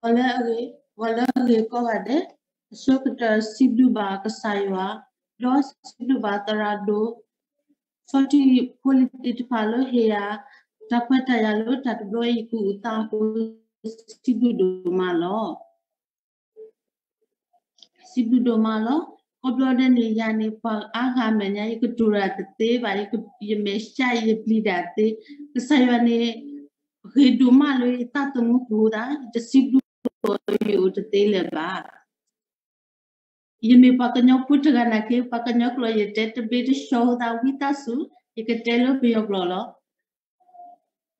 wala ko ade sokta sibduba kasaywa dos sibduba tarado soti politit palo heya takwata yalo tatbroi ku ta ko sibdudo malo Koblode ni yani pa aga menya ikutura te ba yemesha yeblidate kasaywane reduma lo tatamu kuda the sibdu yo te leba yeme pakanyo putagana ke pakanyo klo yete te bit show da witasu ikatelo biogrolo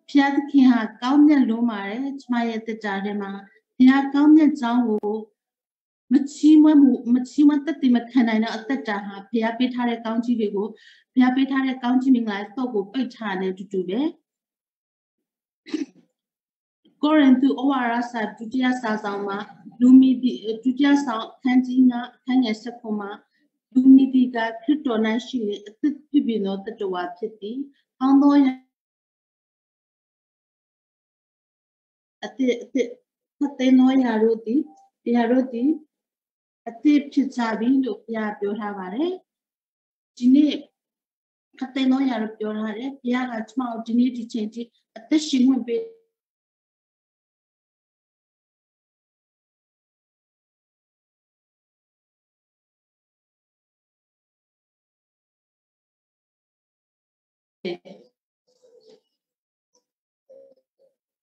phiat ki ha kaumnya lo mare chma yete tare ma ya kaumnya chang wo Machima tati makana atata ha pia petare county bego pia petare county mingla toko petane to do be Goren to Owara side Judia Sazama Lumi Judia Sound Kantina Kanya Sakoma Lumi Diga Kitona Shi Tibino Tatawa Piti Handoya Atenoya Rodi Ate Pitabi look ya Biohavare Gine Kateno Yarab Yorare Yaha Small Dinity change at the Shin will be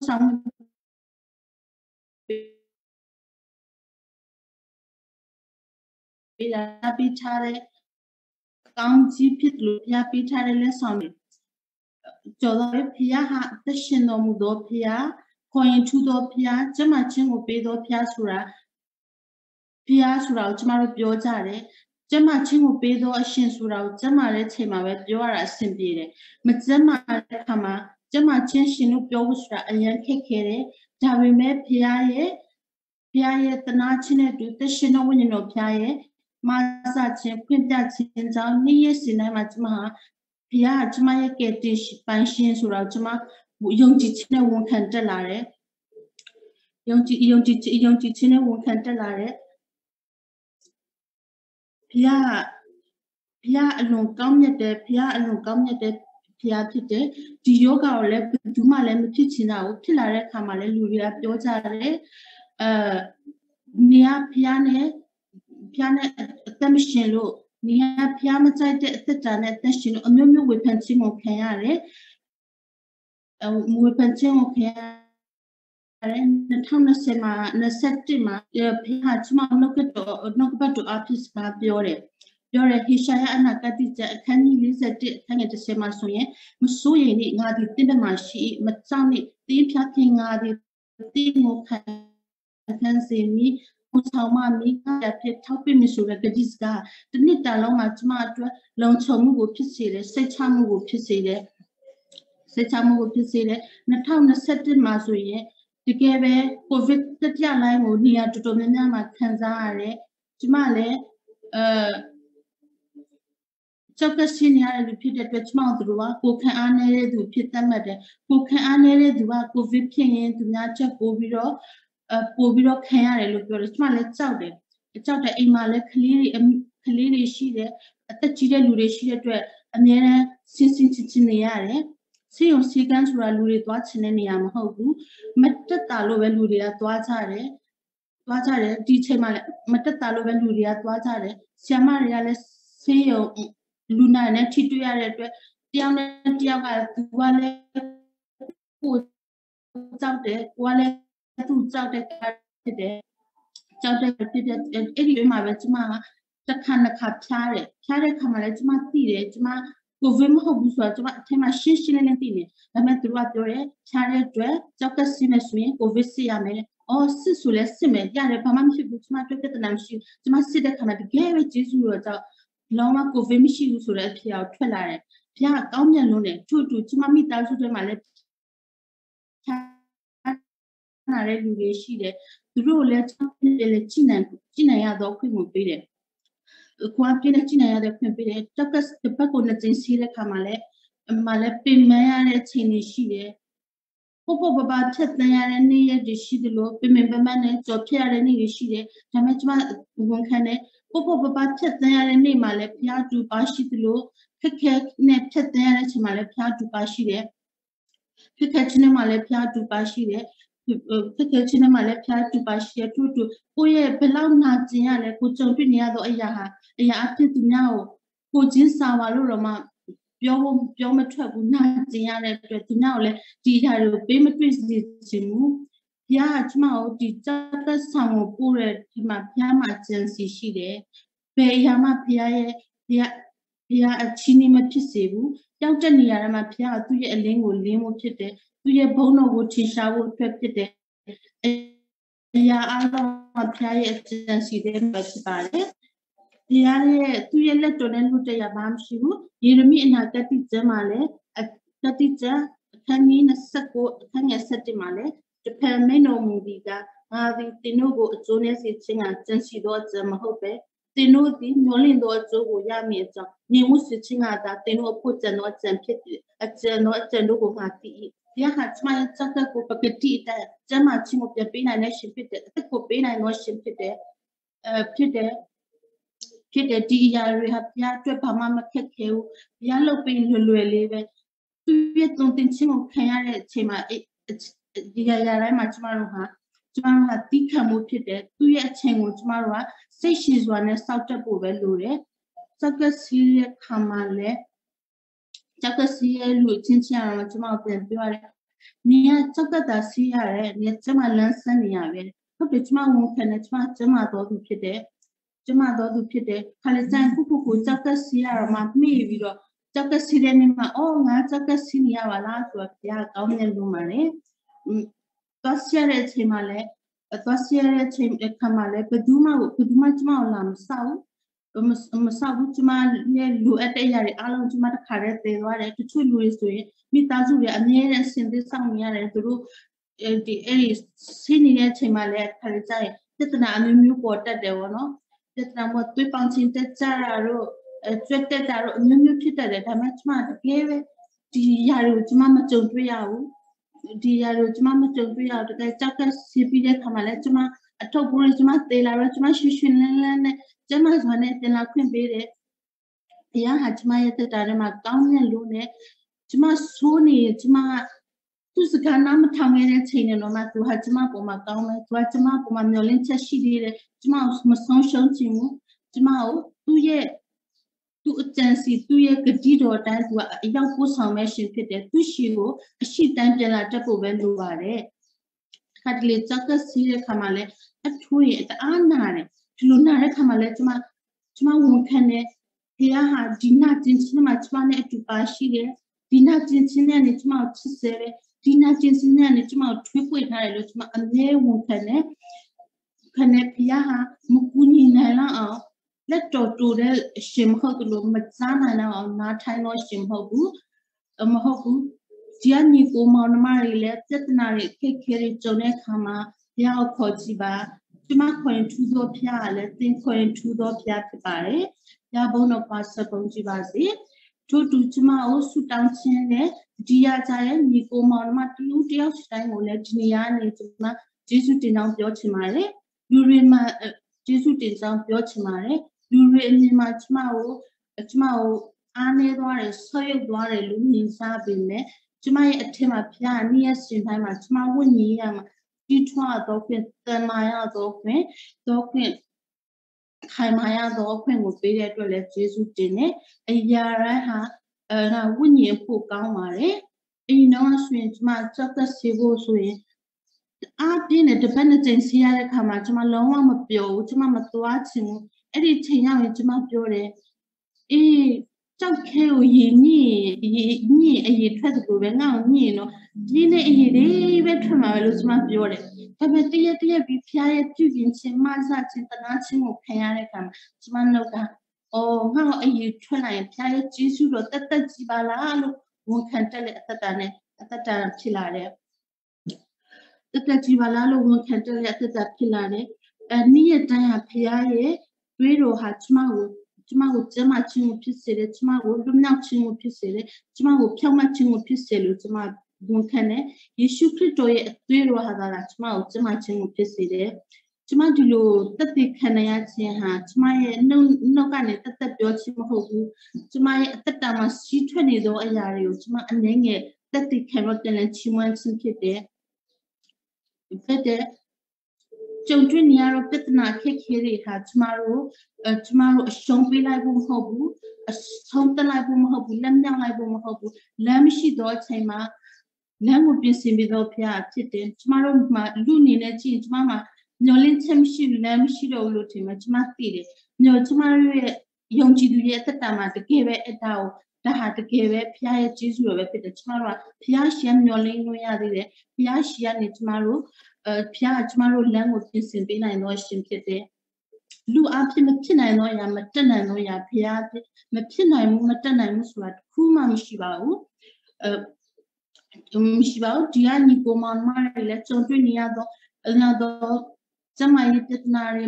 some Pitare County Pitlu Yapitare Lesson Jolore Piaha the Shinomudo Pia Coin to do Pia Jamachin will be do Piasura Jamaro Biotare Jamachin will be do a Shinsura Jamare Timare Biora Simbire Mazama Kama Jamachin Shinu Biosra and Yankere Davime Piaye Tanachine do the Shino Winno Piaye Masachin Quintachin Zao Nia Cinema Pia Jmaya Getish Banshin Surajama Yongjichine won't candelare Yongjichine won't candelare Pia alone come de Pia alone come de Pia Pite the yoga or lep Dumale Tichina Tilare Kamale Luria Piotare Nia Piane Tamishelo Nia Piamata the Janet Nation a new weapon Timo Kayare weapon Timo Kayare the town of Sema Nasetima Pihachma Nokato Artist Biore. Yore Hishaya Anakatija can you use a hang at the same as Musuyi Nadi Dinamashi Matsani Deep Yaking Adi Dimo can see me Utama Mika Topi Misura Gadiska the Nita Long Atmatra Long Chomu Pisile Sechamu Pisile Natana Seti Masuye together COVID the Line would near to Domina Kanzare Jumale Chaka senior repeated with mouth rua, who can anere do pitamade, who can anere do a covipian to nature poviro, care look your small chowder. It's out a imale clearly she at the chile lure she to a near Cincinnati. See on seconds were lure watching any amhogu, metatalo veluria tuatare, detail metatalo veluria tuatare, Siamaria see Luna and Tituare, Tiana Wale out there, Wale foods out there today. And any my Vetsma, the Kanaka Clare, Clare Kamaletsma Tire, Jma, Govim Hobuswa, Tema Shishin and Tine, the Metruatore, Clare Dre, Jaka Simesme, Govisiame, or Sisule Sime, Yare Pamamshi Butsma, Namshi, Jma Sida Kanaka, Gary Jesus. Loma Govimishi Usura Pia Twelare, Pia Gaunia Lune, Tutu, Timami Tazu de Malet Shide, the rule let China document bidden. Quapina China the Pimpide, Takas the Paconet in Sile Kamale, Malepi Maya Tini Shide, Popo Baba Tetnaya and Nia de Shidlo, remember man, so Pierre and Nia Shide, Tamachma Wunkane, Popo Baba Tetnaya and Nimale, Pia to Bashidlo, Keke Net Tetnaya Timale, Pia to Bashide, Kekachinamale Pia to Bashide, Kekachinamale Pia to Bashia to Oye Belau Naziale, put jumping near the Ayaha, Aya after now, put in Sawaroma. ပြောမထွက်ဘူးနာကျင်ရတဲ့အတွက်ဒီနောက်လည်းဒီဓာတ်ကိုပေးမတွေ့စေချင်ဘူးဘုရားကကျမကိုဒီကြောက်သက်ဆောင်ကိုပို့တဲ့ဒီမှာဘုရားမှာကျန်စီရှိတယ်ဘယ်အရာမှဘုရားအချင်းကြီးမဖြစ်စေဘူးကြောက်တဲ့နေရာမှာဘုရားကသူ့ရဲ့အလင်းကိုလင်းဖို့ဖြစ်တယ်သူ့ရဲ့ဘုန်းတော်ကိုထင်ရှားဖို့အတွက်ဖြစ်တယ်အရာအလုံးဘုရားရဲ့ကျန်စီတဲ့ဖြစ်ပါတယ်တရားရဲ့သူ့ရဲ့လက်တော်နဲ့လွတ်တရားဘာမှရှိဘူးယေရမိအနာဂတ်ကျမ်းမှာလည်းတတိကျမ်းအခန်းကြီး29အခန်းငယ်7မှာလည်းတဖန်မိန်တော်မူပြီးကငါသည်သင်တို့ကိုအကျိုးနဲ့စေခြင်းကကျင့်ရှိသောအကျင့်မဟုတ်ပဲသင်တို့သည်မျှော်လင့်သောအကျိုးကိုရမည်အကြောင်းညီမှုစေခြင်းကသာသင်တို့အဖို့ကျန်သောအကျင့်ဖြစ်အကျင့်တို့ကိုငါသိ၏တရားဟာကျမရဲ့စက်ကိုပကတိတဲ့ကျမ်းမှာချင်းကိုပြပေးနိုင်တဲ့ရှင်ဖြစ်တဲ့အသက်ကိုပေးနိုင်သောရှင်ဖြစ်တဲ့ဖြစ်တဲ့ဒီအရာတွေဟာဘုရားအတွက်ဘာမှမခက်ခဲဘူးဘုရားလုပ်ပြီးလွယ်လေးပဲသူရဲ့တုံတင်ချင်းကိုခံရတဲ့အချိန်မှာဒီအရာတိုင်းမှာကျမတို့ဟာတီးခံမှုဖြစ်တယ်သူရဲ့အချိန်ကိုကျမတို့ကစိတ်ရှည်စွာနဲ့စောင့်တက်ဖို့ပဲလိုတယ်စက္ကစီရဲ့ခါမှာလည်းစက္ကစီရဲ့လူချင်းချင်းအောင်ကျမတို့ပြန်ပြောရတယ်နေရစက္ကတာစီရတယ်နေကျမလန်းဆန်းနေရပဲဟုတ်တယ်ကျမဝန်ခံတယ်ကျမတော့သူဖြစ်တယ်ကျမတော့သူဖြစ်တယ်ခါလေကျန်ခုစက္ကစီရမှာမိပြီးတော့စက္ကစီတဲ့နေမှာအော်ငါစက္ကစီနေရပါလားဆိုတော့ဘုရားကောင်းတဲ့လူမှလည်းသွားစီရတဲ့အချိန်မှာလည်းသွားစီရတဲ့အချိန်အခါမှာလည်းဘယ်သူမှကျမကိုလာမဆောက်ဘူးကျမရဲ့လူအပ်တဲ့အရာတွေအားလုံးကျမတစ်ခါတည်းတည်သွားတယ်တချို့လူတွေဆိုရင်မိသားစုတွေအမြဲတမ်းဆင်သစ်ဆောင်နေရတယ်သူတို့ဒီစီးနေတဲ့အချိန်မှာလည်းခါကြရင်ပြဿနာအမျိုးမျိုးပေါ်တက်တယ်ဗောနော်ပြဿနာမျိုးတွေးပေါင်းချင်းတက်ကြတာတို့ကျွတ်တက်တာတို့အမျိုးမျိုးဖြစ်တတ်တယ်ဒါပေမဲ့ကျမတကယ်ပဲဒီຢာတွေကိုကျမမကြုံတွေ့ရဘူးဒီຢာတွေကိုကျမမကြုံတွေ့ရတော့တကယ်ကြောက်ကစီးပြီးတဲ့ခါမှာလည်းကျမအထုပ်ပိုးတွေကျမသေလာတော့ကျမရွှင်လန်းလန်းနဲ့ကျမစွာနဲ့တင်လာခွင့်ပေးတယ်ဘုရားဟာကျမရဲ့တက်တာထဲမှာကောင်းတဲ့လူနဲ့ကျမဆိုးနေကျမသူစကားနားမထောင်ခဲ့တဲ့ချိန်နဲ့တော့မှသူဟာကျမပေါ်မှာကောင်းတယ်သူကကျမပေါ်မှာမျှော်လင့်ချက်ရှိသေးတယ်ကျမမဆုံးရှုံးချင်ဘူးကျမကိုသူအကျဉ်းစီသူရဲ့ဂတိတော်တန်းသူကအရောက်ပို့ဆောင်မဲ့ရှင်ဖြစ်တယ်သူရှိကိုအရှိတန်းပြန်လာတတ်ဖို့ပဲလိုပါတယ်ခါတလေကြောက်ကစီးတဲ့ခါမှာလဲအထွေးတအားနာတယ်ဒီလိုနာတဲ့ခါမှာလဲကျမဝန်ခံတယ်ဘုရားဟာဒီနာကျင်ချင်းမှာကျမနဲ့အတူပါရှိတယ်ဒီနာကျင်ချင်းနဲ့ကျမကိုချစ်စေတယ်ဒီနာကျင်ချင်းနဲ့ကျမကိုထွေးပွေထားတယ်လို့ကျမအမြဲဝန်ခံတယ်ခနဲ့ဘုရားဟာမကူညီနိုင်လောက်အောင်လက်တော်တူတဲ့ရှင်မဟုတ်လို့မစားနိုင်တော့အောင်နားထိုင်တော့ရှင်မဟုတ်ဘူးဒီအညီကိုမောင်နှမတွေလည်းပြဿနာတွေအခက်အခဲတွေကြုံတဲ့အခါမှာဘုရားကိုခေါ်ကြည့်ပါကျမခွင့်ထူးသောဘုရားကလည်းသင်ခွင့်ထူးသောဘုရားဖြစ်ပါတယ်ဘုရားဘုန်းတော်ပါဆက်ပုံကြည့်ပါစေထို့တူကျမကိုဆုတောင်းခြင်းနဲ့ဒီရကြရဲ့ညီကိုမောင်နှမတယောက်တိုင်းကိုလည်းဒီနေရာနေကျမယေရှုတင်အောင်ပြောချင်ပါတယ်လူတွေမှာယေရှုတင်အောင်ပြောချင်ပါတယ်လူတွေအမြင်မှာကျမကိုအားနေသွားတယ်ဆွေးရုပ်သွားတယ်လို့မြင်စားပေမဲ့ကျမရဲ့အထက်မှာဘုရားနေ့ရက်ရှင်တိုင်းမှာကျမဝိညာဉ်ရမှာကြီးထွားတော့ခွင့်တန်မာရတော့ခွင့်ခိုင်မာရတော့ခွင့်ကိုပေးတဲ့အတွက်လည်းယေရှုတင်တယ်အရာတိုင်းဟာဝိညာဉ်ဖို့ကောင်းပါတယ်အိမ်တော့ဆိုရင်ကျမကြောက်သက်စေဖို့ဆိုရင်အားပြင်းတဲ့တပတ်နှစ်ကြိမ်စီးရတဲ့ခါမှာကျမလုံးဝမပျော်ဘူးကျမမသွားချင်ဘူးအဲ့ဒီချိန်ရောက်ရင်ကျမပြောတယ်ကြောက်ခဲကိုညင်အရေးထွက်တယ်လို့ပဲငါ့ကိုညင်တော့ဒီနေ့အရေးလေးပဲထွက်မှာပဲလို့ကျမပြောတယ်ဒါပေမဲ့တရက်ပြီးဖျားရဲ့ပြုပြင်ခြင်းမဆခြင်းတနာခြင်းကိုခံရတဲ့အခါမှာကျမနှုတ်ကငါ့ကိုအရေးထွက်လာရင်ဖျားရဲ့ကျေးဇူးတော်တက်ကြည်ပါလားလို့ဝန်ခံတက်တဲ့အသက်တာဖြစ်လာတယ်တက်ကြည်ပါလားလို့ဝန်ခံတက်တဲ့အသက်တာဖြစ်လာတယ်နေ့ရက်တိုင်းဟာဖျားရဲ့တွေးတော်ဟာကျမကိုကျမချင်းကိုဖြစ်စေတယ်ကျမကိုလွတ်မြောက်ခြင်းကိုဖြစ်စေတယ်ကျမကိုဖြောင့်မတ်ခြင်းကိုဖြစ်စေလို့ကျမ ဝန်ခံတယ်ယေရှုခရစ်တော်ရဲ့အသွေးတော်ဟာသာကျမကိုကျမချင်းကိုဖြစ်စေတယ်ကျမဒီလိုတက်တည်ခံရခြင်းဟာကျမရဲ့နှုတ်ကနေတက်ပြောခြင်းမဟုတ်ဘူးကျမရဲ့အသက်တာမှာစီးထွက်နေသောအရာတွေကိုကျမအနေငယ်တက်တည်ခံရတဲ့ချီးမွမ်းခြင်းဖြစ်တယ်ကြုံတွေ့နေရတော့ပြဿနာခက်ခဲတွေဟာကျမတို့အရှုံးပေးလိုက်ဖို့မဟုတ်ဘူးအဆုံးတက်လိုက်ဖို့မဟုတ်ဘူးလက်မြောက်လိုက်ဖို့မဟုတ်ဘူးလမ်းမရှိတော့အချိန်မှာလမ်းကိုပြင်ဆင်ပြီးတော့ဖရားဖြစ်တယ်ကျမတို့မှာလူအနေနဲ့ကြည့်ကျမမှာမျောလင့်ချက်မရှိလမ်းမရှိတော့ဘူးလို့ထင်မှာကျမသိတယ်ကျမတို့ရဲ့ယုံကြည်သူရဲ့အသက်တာမှာတကယ်ပဲအတားကိုဒါဟာတကယ်ပဲဖရားရဲ့ကျေးဇူးတော်ပဲဖြစ်တယ်ကျမတို့ကဖရားရှင်မျောလင့်လို့ရသေးတယ်ဖရားရှင်ကနေကျမတို့ဖရားကျမတို့လမ်းကိုပြင်ဆင်ပေးနိုင်တော့ရှင်ဖြစ်တယ်လူအဖြစ်မဖြစ်နိုင်တော့ရမတက်နိုင်တော့ရဖရားမဖြစ်နိုင်ဘူးမတက်နိုင်ဘူးဆိုတာတခုမှမရှိပါဘူးမရှိပါဘူးဒီကညီကိုမောင်မတွေလည်းကြုံတွေ့နေရတော့ကျမရဲ့ပြဿနာတွေ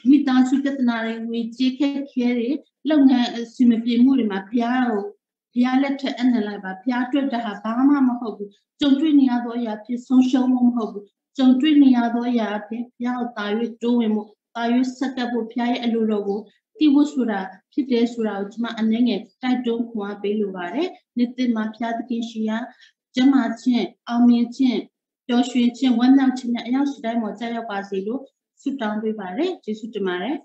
မိသားစုပြဿနာတွေငွေကြေးခက်ခဲတွေလုပ်ငန်းအစီအမပြေမှုတွေမှာဖရားလက်ထက်အနံလိုက်ပါဖရားအတွက်ဒါဟာဘာမှမဟုတ်ဘူးကြုံတွေ့နေရတော့အရာဖြစ်ဆုံးရှုံးမှုမဟုတ်ဘူးကြုံတွေ့နေရတော့အရာဖြစ်ဖရားကိုတာ၍တိုးဝင်မှုတာ၍ဆက်ကပ်ဖို့ဖရားရဲ့အလိုတော်ကိုတိဖို့ဆိုတာဖြစ်တယ်ဆိုတာကိုကျမအနေငယ်တိုက်တွန်းခွန်အားပေးလိုပါတယ်နေ့တင်မှာဖရားသခင်ရှိရာကျမချင်းအောင်မြင်ခြင်းပျော်ရွှင်ခြင်းဝမ်းမြောက်ခြင်းနဲ့အရောက်ရှိတိုင်းမှာကြောက်ရောက်ပါစေလို့ဆုတောင်းပေးပါတယ်ကျေးဇူးတင်ပါတယ်